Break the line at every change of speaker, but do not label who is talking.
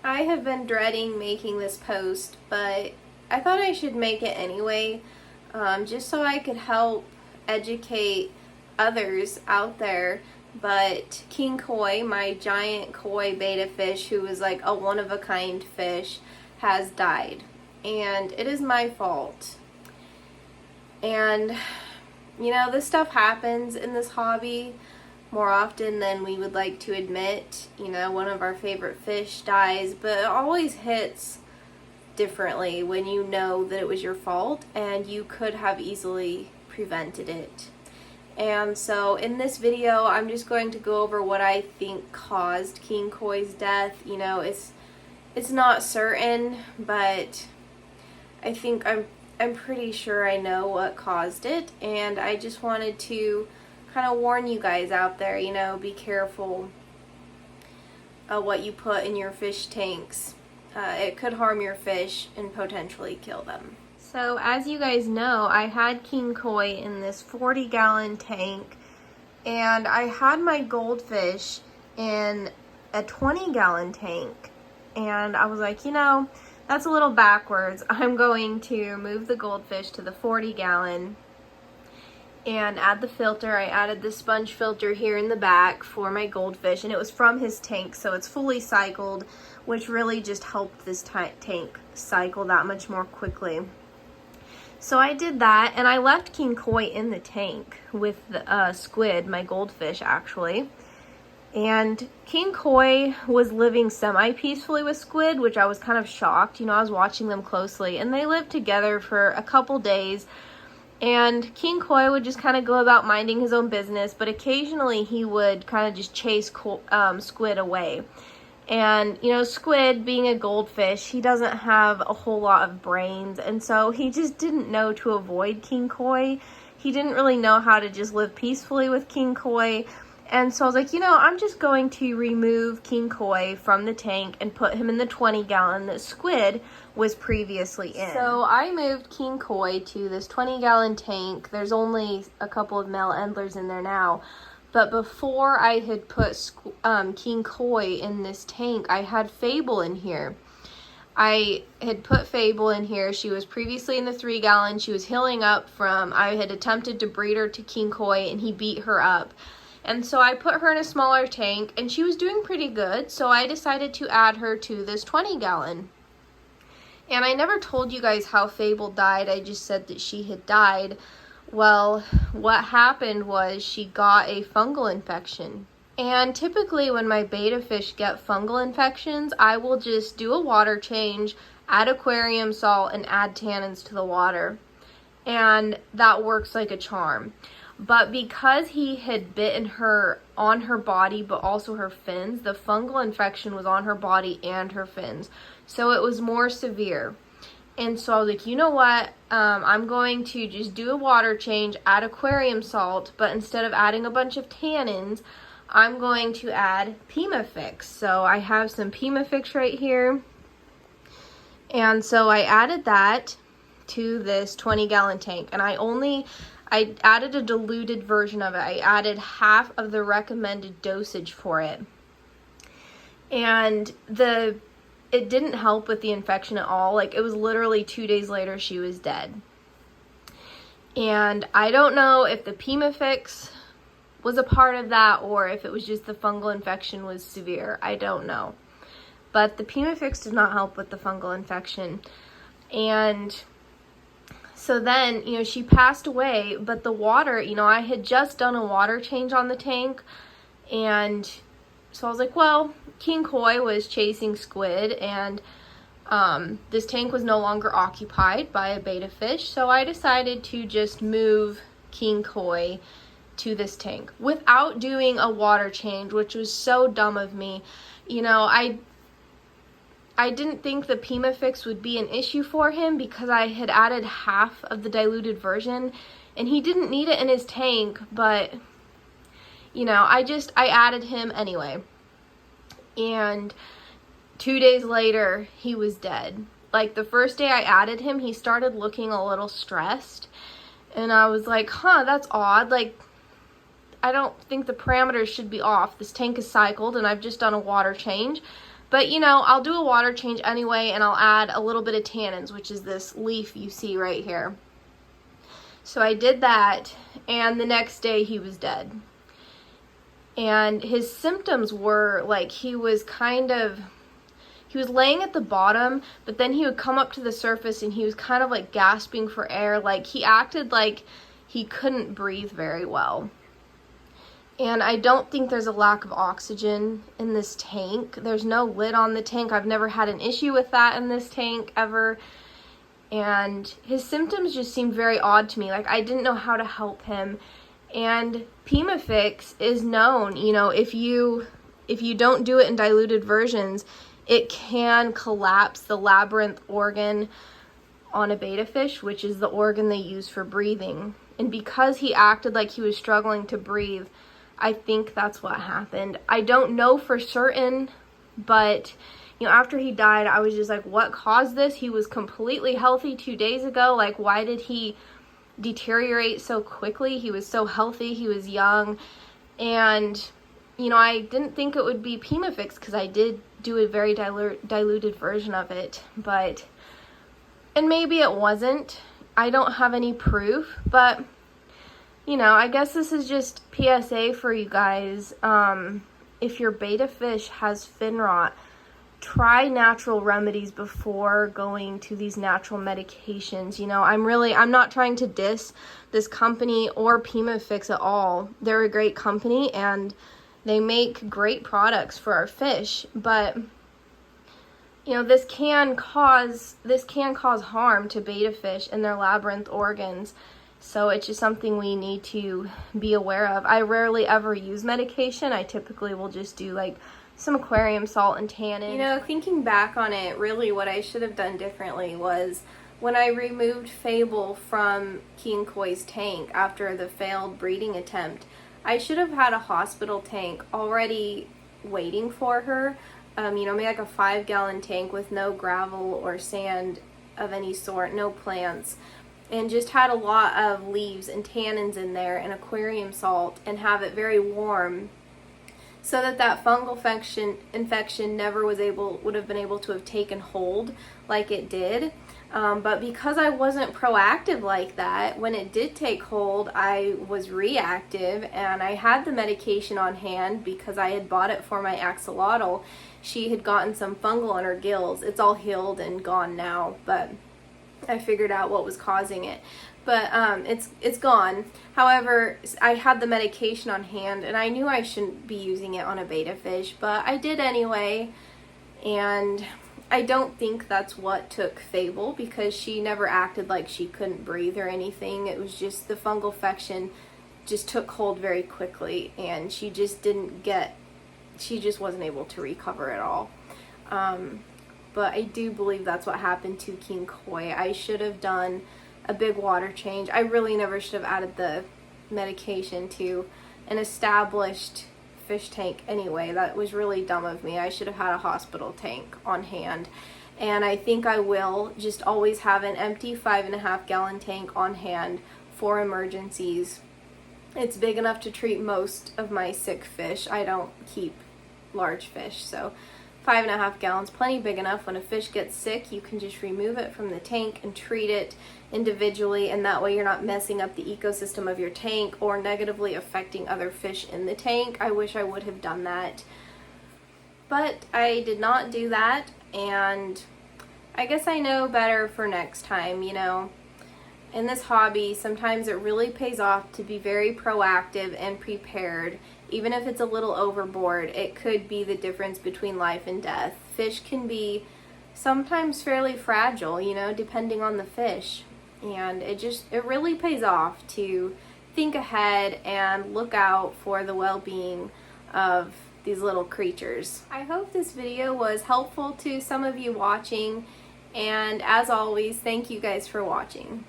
I have been dreading making this post, but I thought I should make it anyway, just so I could help educate others out there. But king koi, my giant koi betta fish, who is like a one-of-a-kind fish, has died. And it is my fault. And, you know, this stuff happens in this hobby more often than we would like to admit. You know, one of our favorite fish dies, but it always hits differently when you know that it was your fault and you could have easily prevented it. And so in this video, I'm just going to go over what I think caused king koi's death. You know, it's not certain, but I think I'm pretty sure I know what caused it, and I just wanted to kind of warn you guys out there, you know, be careful what you put in your fish tanks. It could harm your fish and potentially kill them. So as you guys know, I had king koi in this 40-gallon tank, and I had my goldfish in a 20-gallon tank, and I was like, you know, that's a little backwards. I'm going to move the goldfish to the 40-gallon and add the filter. I added this sponge filter here in the back for my goldfish, and it was from his tank, so it's fully cycled, which really just helped this tank cycle that much more quickly. So I did that, and I left king koi in the tank with the squid, my goldfish actually. And king koi was living semi-peacefully with squid, which I was kind of shocked. You know, I was watching them closely, and they lived together for a couple days. And king koi would just kind of go about minding his own business, but occasionally he would kind of just chase squid away. And, you know, squid, being a goldfish, he doesn't have a whole lot of brains, and so he just didn't know to avoid king koi. He didn't really know how to just live peacefully with king koi. And so I was like, you know, I'm just going to remove king koi from the tank and put him in the 20-gallon that squid was previously in. So I moved king koi to this 20-gallon tank. There's only a couple of male endlers in there now. But before I had put king koi in this tank, I had Fable in here. I had put Fable in here. She was previously in the 3-gallon. She was healing up from, I had attempted to breed her to king koi, and he beat her up. And so I put her in a smaller tank, and she was doing pretty good, so I decided to add her to this 20-gallon. And I never told you guys how Fable died. I just said that she had died. Well, what happened was she got a fungal infection. And typically when my betta fish get fungal infections, I will just do a water change, add aquarium salt, and add tannins to the water. And that works like a charm. But because he had bitten her on her body, but also her fins, the fungal infection was on her body and her fins. So it was more severe. And so I was like, you know what, I'm going to just do a water change, add aquarium salt, but instead of adding a bunch of tannins, I'm going to add Pimafix. So I have some Pimafix right here. And so I added that to this 20-gallon tank. And I added a diluted version of it. I added half of the recommended dosage for it. And it didn't help with the infection at all. Like, it was literally 2 days later she was dead. And I don't know if the Pimafix was a part of that or if it was just the fungal infection was severe. I don't know. But the Pimafix did not help with the fungal infection. And so then, you know, she passed away, but the water, you know, I had just done a water change on the tank, and so I was like, well, king koi was chasing squid, and this tank was no longer occupied by a betta fish, so I decided to just move king koi to this tank without doing a water change, which was so dumb of me. You know, I didn't think the Pimafix would be an issue for him because I had added half of the diluted version, and he didn't need it in his tank, but, you know, I added him anyway. And 2 days later, he was dead. Like, the first day I added him, he started looking a little stressed, and I was like, huh, that's odd. Like, I don't think the parameters should be off. This tank is cycled, and I've just done a water change. But you know, I'll do a water change anyway, and I'll add a little bit of tannins, which is this leaf you see right here. So I did that, and the next day he was dead. And his symptoms were like he was laying at the bottom, but then he would come up to the surface and he was kind of like gasping for air. Like he acted like he couldn't breathe very well. And I don't think there's a lack of oxygen in this tank. There's no lid on the tank. I've never had an issue with that in this tank ever. And his symptoms just seemed very odd to me. Like I didn't know how to help him. And Pemafix is known, you know, if you don't do it in diluted versions, it can collapse the labyrinth organ on a betta fish, which is the organ they use for breathing. And because he acted like he was struggling to breathe, I think that's what happened. I don't know for certain, but you know, after he died, I was just like, what caused this? He was completely healthy 2 days ago. Like, why did he deteriorate so quickly? He was so healthy, he was young. And you know, I didn't think it would be Pemafix because I did do a very diluted version of it, and maybe it wasn't. I don't have any proof, but you know, I guess this is just PSA for you guys. If your betta fish has fin rot, try natural remedies before going to these natural medications. You know, I'm not trying to diss this company or Pemafix at all. They're a great company and they make great products for our fish, but you know, this can cause harm to betta fish and their labyrinth organs. So it's just something we need to be aware of. I rarely ever use medication. I typically will just do like some aquarium salt and tannin. You know, thinking back on it, really what I should have done differently was when I removed Fable from King Koi's tank after the failed breeding attempt, I should have had a hospital tank already waiting for her. You know, maybe like a 5-gallon tank with no gravel or sand of any sort, no plants, and just had a lot of leaves and tannins in there and aquarium salt, and have it very warm so that fungal infection never would have been able to have taken hold like it did. But because I wasn't proactive like that, when it did take hold, I was reactive, and I had the medication on hand because I had bought it for my axolotl. She had gotten some fungal on her gills. It's all healed and gone now, but I figured out what was causing it. But it's gone. However, I had the medication on hand, and I knew I shouldn't be using it on a betta fish, but I did anyway. And I don't think that's what took Fable, because she never acted like she couldn't breathe or anything. It was just the fungal infection just took hold very quickly, and she just wasn't able to recover at all. But I do believe that's what happened to King Koi. I should have done a big water change. I really never should have added the medication to an established fish tank anyway. That was really dumb of me. I should have had a hospital tank on hand. And I think I will just always have an empty 5.5-gallon tank on hand for emergencies. It's big enough to treat most of my sick fish. I don't keep large fish, so 5.5 gallons, plenty big enough. When a fish gets sick, you can just remove it from the tank and treat it individually, and that way you're not messing up the ecosystem of your tank or negatively affecting other fish in the tank. I wish I would have done that, but I did not do that, and I guess I know better for next time. You know, in this hobby, sometimes it really pays off to be very proactive and prepared. Even if it's a little overboard, it could be the difference between life and death. Fish can be sometimes fairly fragile, you know, depending on the fish. And it really pays off to think ahead and look out for the well-being of these little creatures. I hope this video was helpful to some of you watching, and as always, thank you guys for watching.